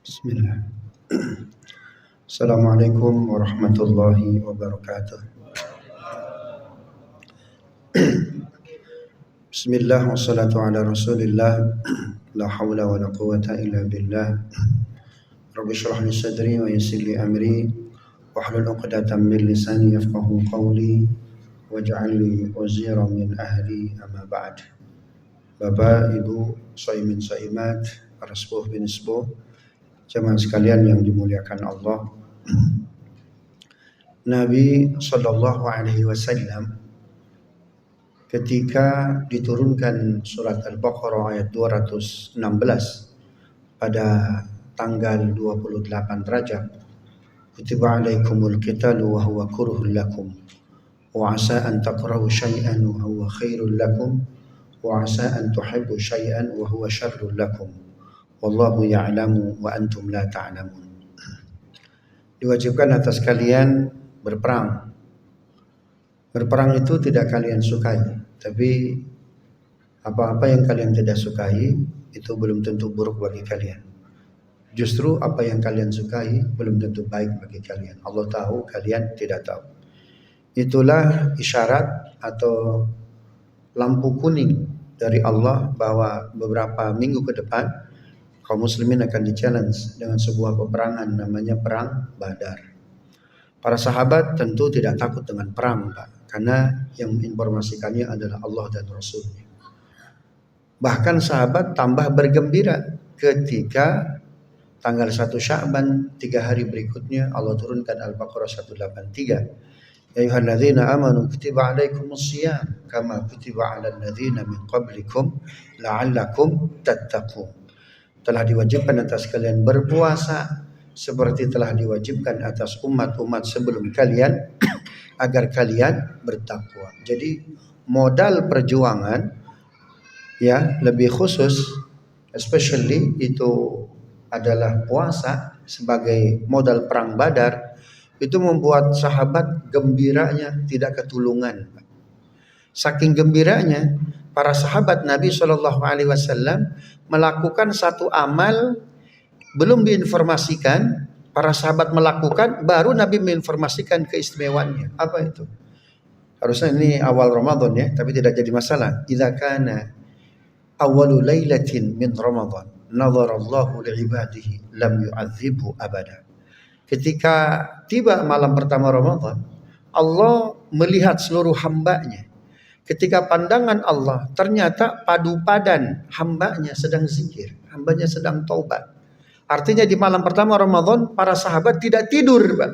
Bismillah. Assalamualaikum warahmatullahi wabarakatuh. Bismillah wassalatu ala rasulillah. La hawla wa la quwata illa billah. Rabbi shrah li sadri wa yassir li amri wahlul 'uqdatam min lisani yafqahu qawli waj'al li waziran min ahli amma ba'd. Bapak, Ibu, shaimin shaimat, para sepuh bin sepuh, jemaah sekalian yang dimuliakan Allah. Nabi sallallahu alaihi wasallam ketika diturunkan surat Al-Baqarah ayat 216 pada tanggal 28 Rajab, kutiba alaikumul qitalu wa huwa kurhul lakum wa asa an takrahu syai'an wa huwa khairul lakum wa asa an tuhibbu syai'an wa huwa syarrul lakum wallahu ya'lamu wa antum la ta'lamun. Diwajibkan atas kalian berperang. Berperang itu tidak kalian sukai, tapi apa-apa yang kalian tidak sukai itu belum tentu buruk bagi kalian. Justru apa yang kalian sukai belum tentu baik bagi kalian. Allah tahu, kalian tidak tahu. Itulah isyarat atau lampu kuning dari Allah bahwa beberapa minggu ke depan kaum muslimin akan di-challenge dengan sebuah peperangan namanya Perang Badar. Para sahabat tentu tidak takut dengan perang, Pak, karena yang menginformasikannya adalah Allah dan Rasulnya. Bahkan sahabat tambah bergembira ketika tanggal 1 Sya'ban 3 hari berikutnya Allah turunkan Al-Baqarah 183. Ya ayyuhalladzina amanu kutiba alaikumus shiyam kama kutiba alal ladzina min qablikum la'allakum tattaqun. Telah diwajibkan atas kalian berpuasa seperti telah diwajibkan atas umat-umat sebelum kalian agar kalian bertakwa. Jadi modal perjuangan ya lebih khusus especially itu adalah puasa sebagai modal perang Badar, itu membuat sahabat gembiranya tidak ketulungan. Saking gembiranya para sahabat Nabi Shallallahu Alaihi Wasallam melakukan satu amal belum diinformasikan, para sahabat melakukan, baru Nabi menginformasikan keistimewaannya. Apa itu? Harusnya ini awal Ramadan ya, tapi tidak jadi masalah. Idza kana awwalu lailatin min Ramadan, nazarallahu li'ibadihi lam yu'adzibhu abada. Ketika tiba malam pertama Ramadan, Allah melihat seluruh hambanya. Ketika pandangan Allah ternyata padu padan, hambanya sedang zikir, hambanya sedang taubat. Artinya di malam pertama Ramadan para sahabat tidak tidur, Pak.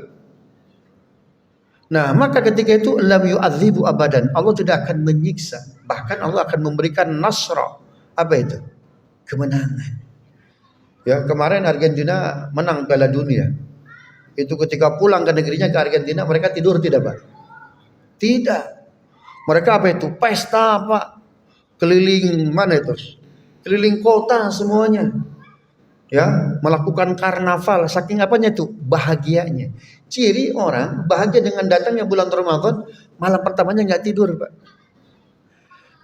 Nah, maka ketika itu lam yu'adzibu abadan, Allah tidak akan menyiksa, bahkan Allah akan memberikan nasra. Apa itu? Kemenangan. Ya, kemarin Argentina menang Piala Dunia. Itu ketika pulang ke negerinya ke Argentina, mereka tidur tidak, Pak? Tidak. Mereka apa itu? Pesta, Pak. Keliling mana itu? Keliling kota semuanya. Ya, melakukan karnaval. Saking apanya itu? Bahagianya. Ciri orang bahagia dengan datangnya bulan Ramadan, malam pertamanya nggak tidur, Pak.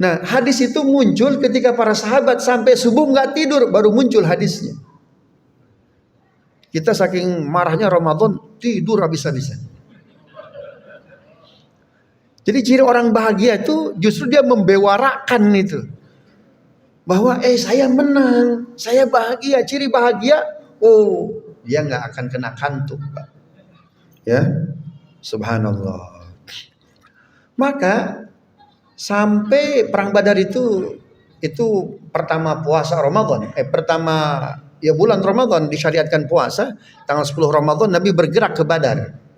Nah, hadis itu muncul ketika para sahabat sampai subuh nggak tidur, baru muncul hadisnya. Kita saking marahnya Ramadan, tidur habis-habisan. Jadi ciri orang bahagia itu justru dia membewarakan itu. Bahwa saya menang, saya bahagia. Ciri bahagia, dia nggak akan kena kantuk, Pak. Ya, subhanallah. Maka sampai perang Badar itu pertama puasa Ramadan, bulan Ramadan disyariatkan puasa, tanggal 10 Ramadan Nabi bergerak ke Badar.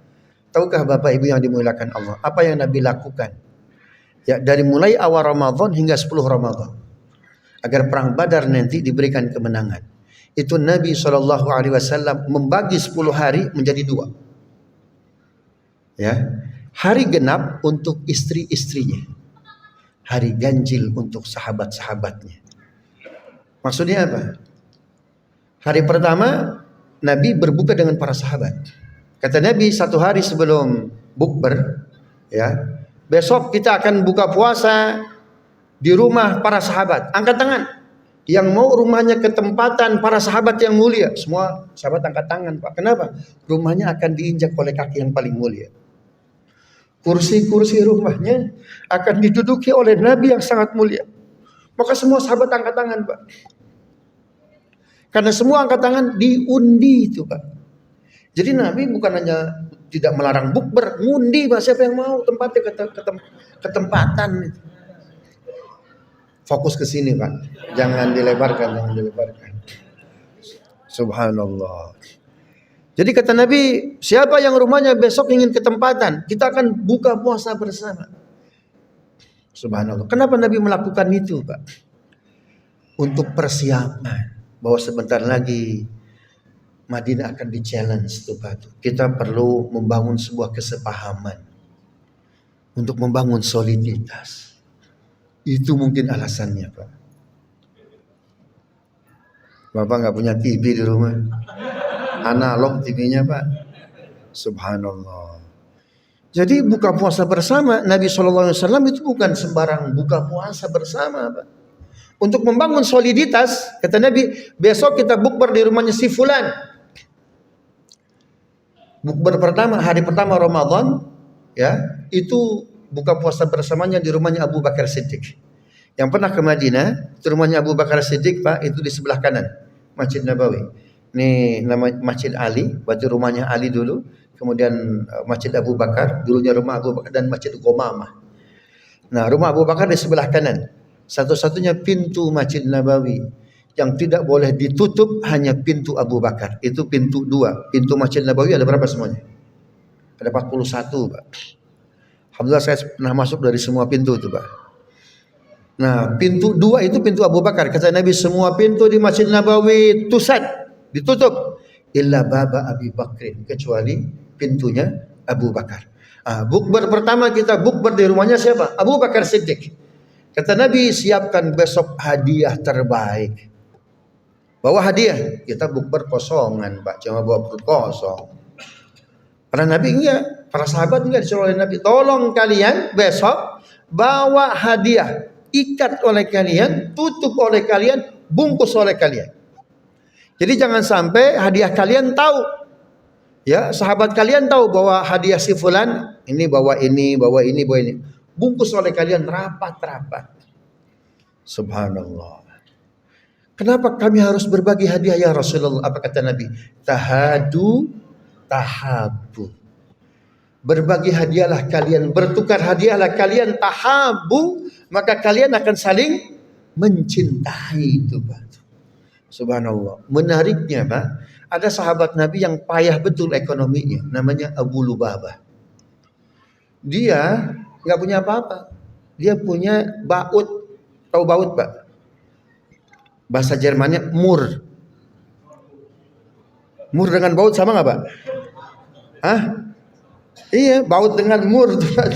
Tahukah Bapak Ibu yang dimuliakan Allah, apa yang Nabi lakukan? Ya, dari mulai awal Ramadan hingga 10 Ramadan. Agar perang Badar nanti diberikan kemenangan. Itu Nabi SAW membagi 10 hari menjadi 2. Ya, hari genap untuk istri-istrinya. Hari ganjil untuk sahabat-sahabatnya. Maksudnya apa? Hari pertama Nabi berbuka dengan para sahabat. Kata Nabi 1 hari sebelum bukber, ya, besok kita akan buka puasa di rumah para sahabat. Angkat tangan. Yang mau rumahnya ketempatan para sahabat yang mulia. Semua sahabat angkat tangan, Pak. Kenapa? Rumahnya akan diinjak oleh kaki yang paling mulia. Kursi-kursi rumahnya akan diduduki oleh Nabi yang sangat mulia. Maka semua sahabat angkat tangan, Pak. Karena semua angkat tangan diundi itu, Pak. Jadi Nabi bukan hanya tidak melarang bukber, ngundi, Pak. Siapa yang mau tempatnya ketempatan. Fokus ke sini, Pak. Jangan dilebarkan. Subhanallah. Jadi kata Nabi, siapa yang rumahnya besok ingin ketempatan, kita akan buka puasa bersama. Subhanallah. Kenapa Nabi melakukan itu, Pak? Untuk persiapan bahwa sebentar lagi Madinah akan di-challenge tuh, Pak. Kita perlu membangun sebuah kesepahaman untuk membangun soliditas. Itu mungkin alasannya, Pak. Bapak nggak punya TV di rumah, analog TV-nya, Pak. Subhanallah. Jadi buka puasa bersama Nabi SAW itu bukan sembarang buka puasa bersama, Pak. Untuk membangun soliditas, kata Nabi, besok kita bukber di rumahnya si fulan. Bukber pertama, hari pertama Ramadan, ya, itu buka puasa bersamanya di rumahnya Abu Bakar Siddiq. Yang pernah ke Madinah, itu rumahnya Abu Bakar Siddiq, Pak, itu di sebelah kanan, Masjid Nabawi. Ini nama Masjid Ali, berarti rumahnya Ali dulu, kemudian Masjid Abu Bakar, dulunya rumah Abu Bakar, dan Masjid Qomamah. Nah, rumah Abu Bakar di sebelah kanan. Satu-satunya pintu Masjid Nabawi yang tidak boleh ditutup hanya pintu Abu Bakar. Itu pintu 2. Pintu Masjid Nabawi ada berapa semuanya? Ada 41, Pak. Alhamdulillah saya pernah masuk dari semua pintu itu, Pak. Nah, pintu 2 itu pintu Abu Bakar. Kata Nabi, semua pintu di Masjid Nabawi ditutup. Illa baba Abi Bakrin, kecuali pintunya Abu Bakar. Bukber pertama kita bukber di rumahnya siapa? Abu Bakar Siddiq. Kata Nabi, siapkan besok hadiah terbaik. Bawa hadiah. Kita bukber kosongan, Pak. Cuma bawa perut kosong. Para Nabi enggak. Para sahabat enggak disuruh oleh Nabi. Tolong kalian besok bawa hadiah. Ikat oleh kalian. Tutup oleh kalian. Bungkus oleh kalian. Jadi jangan sampai hadiah kalian tahu. Ya, sahabat kalian tahu bahwa hadiah si fulan. Ini bawa ini, bawa ini, bawa ini. Bungkus oleh kalian rapat-rapat. Subhanallah. Kenapa kami harus berbagi hadiah ya Rasulullah? Apa kata Nabi? Tahadu tahabu. Berbagi hadiahlah kalian, bertukar hadiahlah kalian, tahabu, maka kalian akan saling mencintai itu, Pak. Subhanallah. Menariknya, Pak, ada sahabat Nabi yang payah betul ekonominya, namanya Abu Lubabah. Dia nggak punya apa-apa. Dia punya baut. Tahu baut, Pak? Bahasa Jermannya mur. Mur dengan baut sama nggak, Pak? Iya, baut dengan mur tuh, Pak.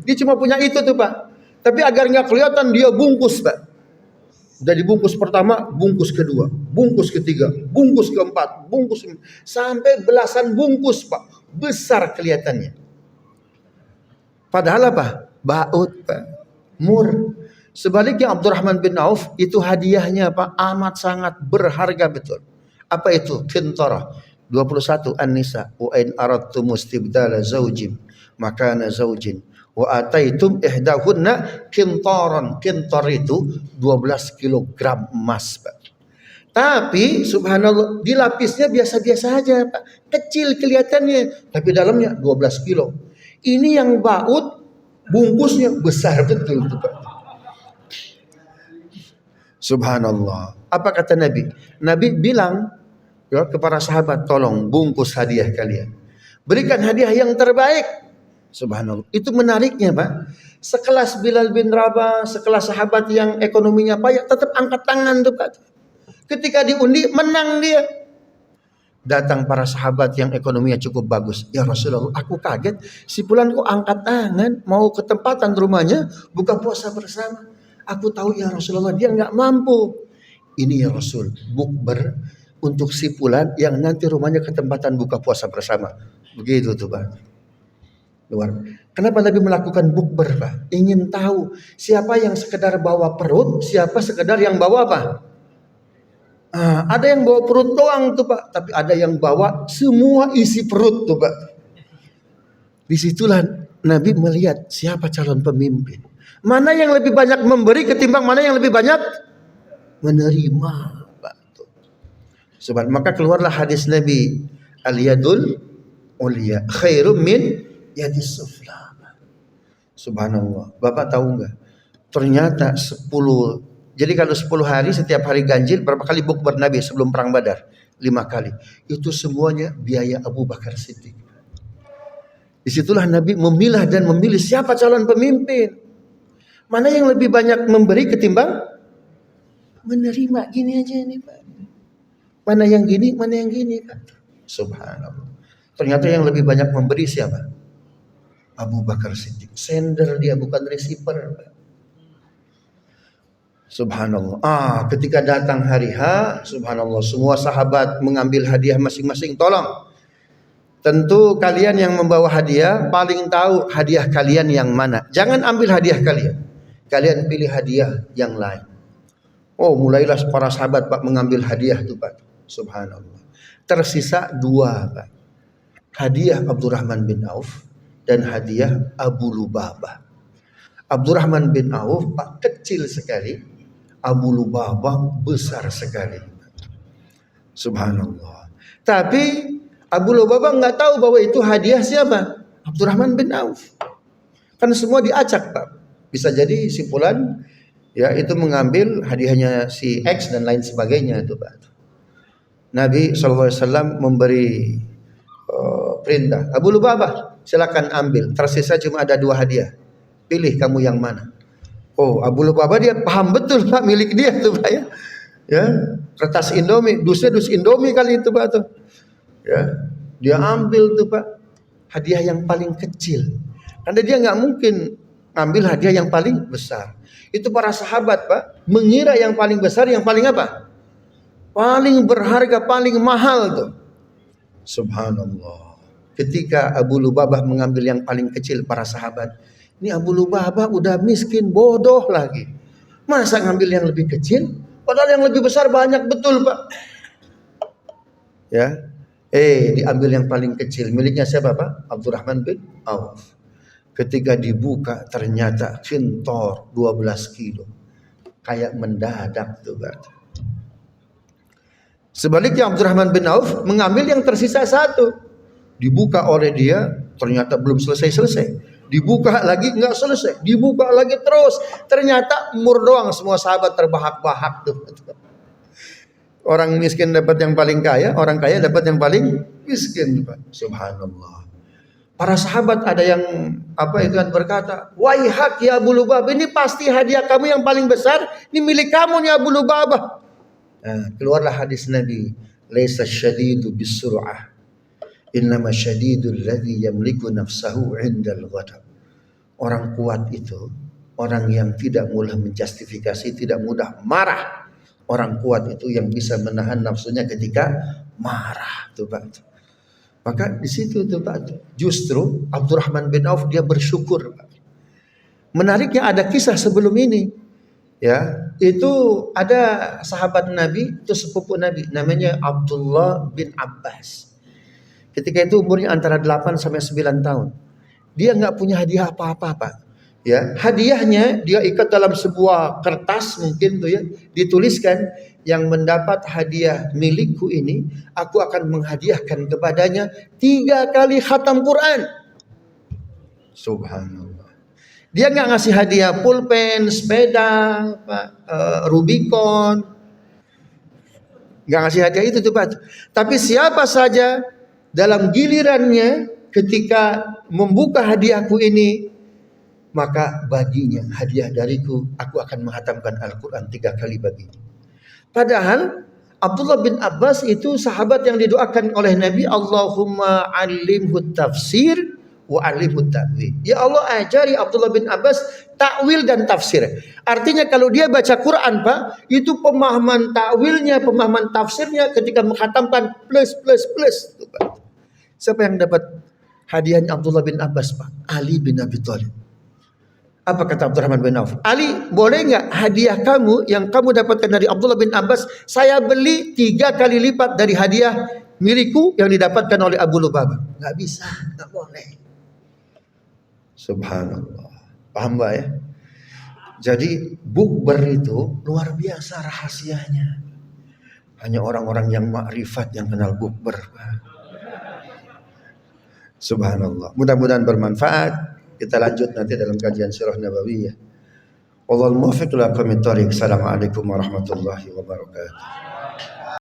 Dia cuma punya itu tuh, Pak. Tapi agar nggak kelihatan dia bungkus, Pak. Udah dibungkus pertama, bungkus kedua, bungkus ketiga, bungkus keempat, bungkus sampai belasan bungkus, Pak. Besar kelihatannya. Padahal apa? Baut, Pak. Mur. Sebaliknya Abdurrahman bin Auf itu hadiahnya, Pak, amat sangat berharga betul. Apa itu? Qintarah 21 An-Nisa wa in aradtum istibdala zaujin makana zaujin wa ataitum ihdahunna qintaran. Qintar itu 12 kg emas, Pak. Tapi subhanallah dilapisnya biasa-biasa aja, Pak. Kecil kelihatannya, tapi dalamnya 12 kilo. Ini yang baut bungkusnya besar betul tuh, Pak. Subhanallah. Apa kata Nabi? Nabi bilang ya, kepada sahabat, tolong bungkus hadiah kalian. Berikan hadiah yang terbaik. Subhanallah. Itu menariknya, Pak. Sekelas Bilal bin Rabah, sekelas sahabat yang ekonominya payah, tetap angkat tangan tuh, Pak. Ketika diundi, menang dia. Datang para sahabat yang ekonominya cukup bagus. Ya Rasulullah, aku kaget. Si fulan kok angkat tangan, mau ke tempatan rumahnya, buka puasa bersama. Aku tahu ya Rasulullah, dia nggak mampu. Ini ya Rasul, bukber untuk si fulan yang nanti rumahnya ketempatan buka puasa bersama. Begitu tuh, Pak. Luar. Kenapa Nabi melakukan bukber, Pak? Ingin tahu siapa yang sekedar bawa perut, siapa sekedar yang bawa apa? Ada yang bawa perut doang tuh Pak, tapi ada yang bawa semua isi perut tuh Pak. Disitulah Nabi melihat siapa calon pemimpin. Mana yang lebih banyak memberi ketimbang mana yang lebih banyak menerima. Pak. Maka keluarlah hadis Nabi, al-yadul ulia khairum min yadis sufla. Subhanallah. Bapak tahu nggak? Ternyata 10. Jadi kalau 10 hari setiap hari ganjil, berapa kali bukber Nabi sebelum perang Badar? 5 kali. Itu semuanya biaya Abu Bakar Siddiq. Disitulah Nabi memilah dan memilih siapa calon pemimpin. Mana yang lebih banyak memberi ketimbang menerima. Gini aja ini Pak. Mana yang gini, mana yang gini Pak. Subhanallah. Ternyata yang lebih banyak memberi siapa? Abu Bakar Siddiq. Sender dia, bukan receiver Pak. Subhanallah. Ketika datang hari H, subhanallah, semua sahabat mengambil hadiah masing-masing. Tolong. Tentu kalian yang membawa hadiah paling tahu hadiah kalian yang mana. Jangan ambil hadiah kalian. Kalian pilih hadiah yang lain. Mulailah para sahabat Pak mengambil hadiah itu Pak. Subhanallah. Tersisa 2 Pak. Hadiah Abdurrahman bin Auf dan hadiah Abu Lubabah. Abdurrahman bin Auf Pak kecil sekali. Abu Lubabah besar sekali. Subhanallah. Tapi Abu Lubabah nggak tahu bahwa itu hadiah siapa? Abdurrahman bin Auf. Kan semua diacak Pak. Bisa jadi simpulan ya itu mengambil hadiahnya si X dan lain sebagainya itu Pak. Nabi SAW memberi perintah. Abu Lubabah silakan ambil. Tersisa cuma ada 2 hadiah. Pilih kamu yang mana. Abu Lubabah dia paham betul Pak milik dia tuh Pak ya. Ya, kertas Indomie, dus Indomie kali itu Pak tuh. Ya, dia ambil tuh Pak hadiah yang paling kecil. Karena dia nggak mungkin ambil hadiah yang paling besar. Itu para sahabat Pak mengira yang paling besar, yang paling apa? Paling berharga, paling mahal tuh. Subhanallah. Ketika Abu Lubabah mengambil yang paling kecil, para sahabat, ini Abu Lubabah udah miskin, bodoh lagi. Masa ngambil yang lebih kecil? Padahal yang lebih besar banyak betul Pak. Ya, diambil yang paling kecil. Miliknya siapa Pak? Abdurrahman bin Auf. Ketika dibuka ternyata kintor 12 kilo. Kayak mendadak tuh Pak. Sebaliknya Abdurrahman bin Auf mengambil yang tersisa 1. Dibuka oleh dia, ternyata belum selesai-selesai. Dibuka lagi nggak selesai, dibuka lagi terus. Ternyata mur doang, semua sahabat terbahak-bahak tuh. Orang miskin dapat yang paling kaya, orang kaya dapat yang paling miskin. Subhanallah. Para sahabat ada yang berkata, "Waihak ya Abu Lubabah, ini pasti hadiah kamu yang paling besar, ini milik kamu nih Abu Lubabah." Keluarlah hadis Nabi, "Laisa syadidu bisur'ah. Innama syadidul ladzi yamliku nafsahu 'indal ghadab." Orang kuat itu orang yang tidak mudah menjustifikasi, tidak mudah marah. Orang kuat itu yang bisa menahan nafsunya ketika marah tuh Pak. Maka di situ tuh Pak, justru Abdurrahman bin Auf dia bersyukur Pak. Menariknya ada kisah sebelum ini. Ya, itu ada sahabat Nabi, itu sepupu Nabi, namanya Abdullah bin Abbas. Ketika itu umurnya antara 8 sampai 9 tahun. Dia nggak punya hadiah apa-apa Pak. Ya, hadiahnya dia ikat dalam sebuah kertas mungkin tuh ya, dituliskan, yang mendapat hadiah milikku ini, aku akan menghadiahkan kepadanya 3 kali khatam Quran. Subhanallah. Dia nggak ngasih hadiah pulpen, sepeda, Pak, Rubicon. Nggak ngasih hadiah itu tuh Pak. Tapi siapa saja dalam gilirannya ketika membuka hadiahku ini, maka baginya hadiah dariku, aku akan menghatamkan Al-Quran 3 kali baginya. Padahal Abdullah bin Abbas itu sahabat yang didoakan oleh Nabi, Allahumma alimhu tafsir wa alimhu ta'wil. Ya Allah, ajari Abdullah bin Abbas ta'wil dan tafsir. Artinya kalau dia baca Quran Pak, itu pemahaman ta'wilnya, pemahaman tafsirnya ketika menghatamkan plus. Siapa yang dapat hadiahnya Abdullah bin Abbas Pak? Ali bin Abi Thalib. Apa kata Abdurrahman bin Auf? Ali, boleh nggak hadiah kamu yang kamu dapatkan dari Abdullah bin Abbas, saya beli 3 kali lipat dari hadiah milikku yang didapatkan oleh Abu Lubabah? Nggak bisa, nggak boleh. Subhanallah. Paham Mbak ya? Jadi bukber itu luar biasa rahasianya. Hanya orang-orang yang makrifat yang kenal bukber. Subhanallah. Mudah-mudahan bermanfaat. Kita lanjut nanti dalam kajian Sirah Nabawiyah. Wallahul muwaffiq ila aqwamit thoriq. Assalamualaikum warahmatullahi wabarakatuh.